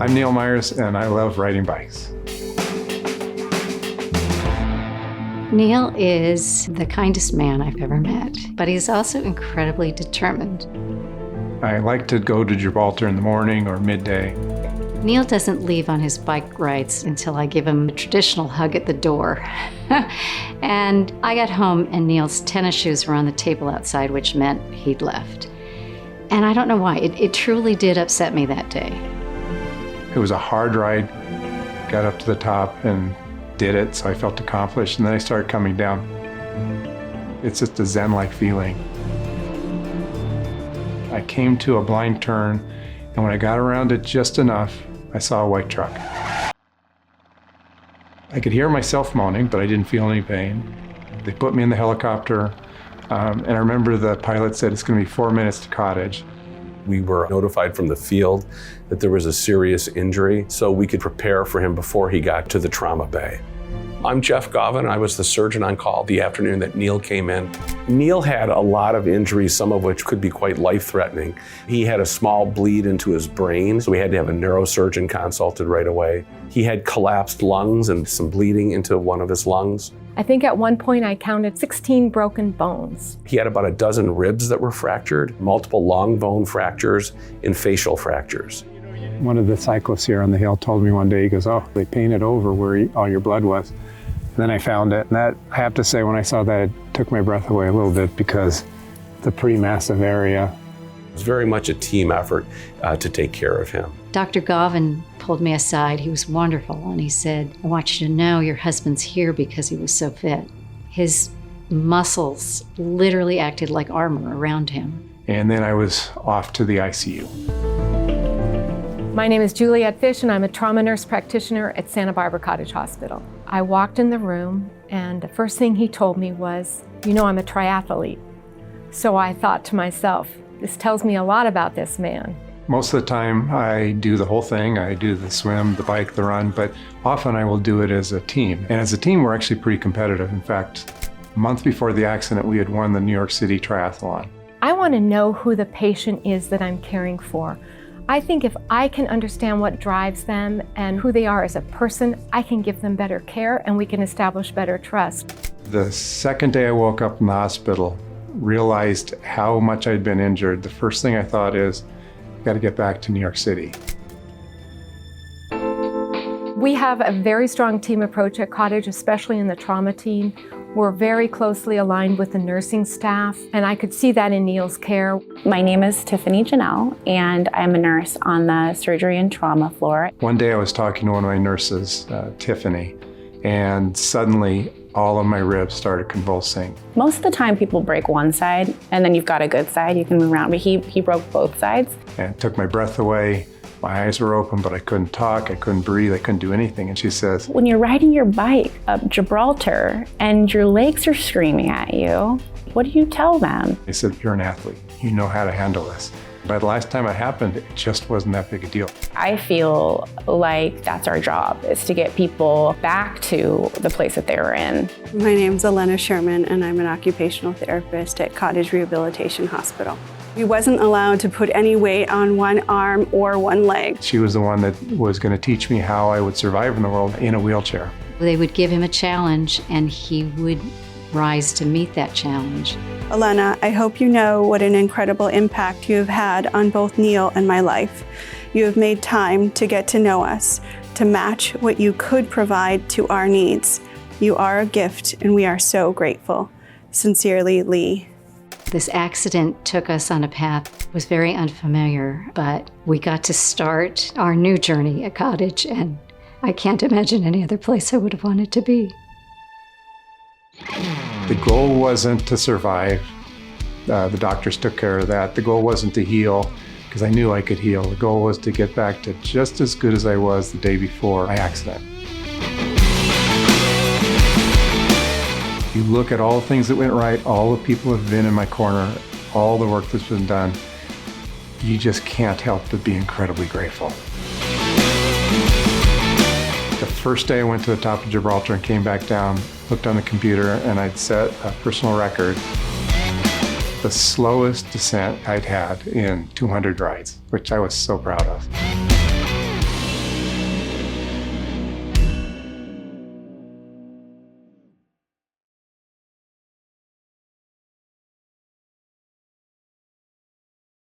I'm Neil Myers, and I love riding bikes. Neil is the kindest man I've ever met, but he's also incredibly determined. I like to go to Gibraltar in the morning or midday. Neil doesn't leave on his bike rides until I give him a traditional hug at the door. And I got home and Neil's tennis shoes were on the table outside, which meant he'd left. And I don't know why, it truly did upset me that day. It was a hard ride. Got up to the top and did it, so I felt accomplished, and then I started coming down. It's just a zen-like feeling. I came to a blind turn, and when I got around it just enough, I saw a white truck. I could hear myself moaning, but I didn't feel any pain. They put me in the helicopter, and I remember the pilot said it's going to be 4 minutes to Cottage. We were notified from the field that there was a serious injury, so we could prepare for him before he got to the trauma bay. I'm Jeff Govan. I was the surgeon on call the afternoon that Neil came in. Neil had a lot of injuries, some of which could be quite life-threatening. He had a small bleed into his brain, so we had to have a neurosurgeon consulted right away. He had collapsed lungs and some bleeding into one of his lungs. I think at one point I counted 16 broken bones. He had about a dozen ribs that were fractured, multiple long bone fractures, and facial fractures. One of the cyclists here on the hill told me one day, he goes, "Oh, they painted over where all your blood was." And then I found it, and that, I have to say, when I saw that, it took my breath away a little bit because it's a pretty massive area. It was very much a team effort to take care of him. Dr. Govan pulled me aside. He was wonderful, and he said, "I want you to know your husband's here because he was so fit." His muscles literally acted like armor around him. And then I was off to the ICU. My name is Juliette Fish, and I'm a trauma nurse practitioner at Santa Barbara Cottage Hospital. I walked in the room, and the first thing he told me was, "You know, I'm a triathlete." So I thought to myself, this tells me a lot about this man. Most of the time, I do the whole thing. I do the swim, the bike, the run, but often I will do it as a team. And as a team, we're actually pretty competitive. In fact, a month before the accident, we had won the New York City Triathlon. I want to know who the patient is that I'm caring for. I think if I can understand what drives them and who they are as a person, I can give them better care and we can establish better trust. The second day I woke up in the hospital, realized how much I'd been injured, the first thing I thought is, I've got to get back to New York City. We have a very strong team approach at Cottage, especially in the trauma team. We're very closely aligned with the nursing staff, and I could see that in Neil's care. My name is Tiffany Janelle, and I'm a nurse on the surgery and trauma floor. One day I was talking to one of my nurses, Tiffany, and suddenly all of my ribs started convulsing. Most of the time people break one side, and then you've got a good side, you can move around, but he broke both sides. And it took my breath away. My eyes were open, but I couldn't talk, I couldn't breathe, I couldn't do anything. And she says, "When you're riding your bike up Gibraltar and your legs are screaming at you, what do you tell them?" I said, "You're an athlete, you know how to handle this." By the last time it happened, it just wasn't that big a deal. I feel like that's our job, is to get people back to the place that they were in. My name's Elena Sherman, and I'm an occupational therapist at Cottage Rehabilitation Hospital. He wasn't allowed to put any weight on one arm or one leg. She was the one that was going to teach me how I would survive in the world in a wheelchair. They would give him a challenge, and he would rise to meet that challenge. Elena, I hope you know what an incredible impact you have had on both Neil and my life. You have made time to get to know us, to match what you could provide to our needs. You are a gift, and we are so grateful. Sincerely, Lee. This accident took us on a path that was very unfamiliar, but we got to start our new journey at Cottage, and I can't imagine any other place I would have wanted to be. The goal wasn't to survive. The doctors took care of that. The goal wasn't to heal, because I knew I could heal. The goal was to get back to just as good as I was the day before my accident. You look at all the things that went right, all the people who have been in my corner, all the work that's been done, you just can't help but be incredibly grateful. The first day I went to the top of Gibraltar and came back down, looked on the computer, and I'd set a personal record. the slowest descent I'd had in 200 rides, which I was so proud of.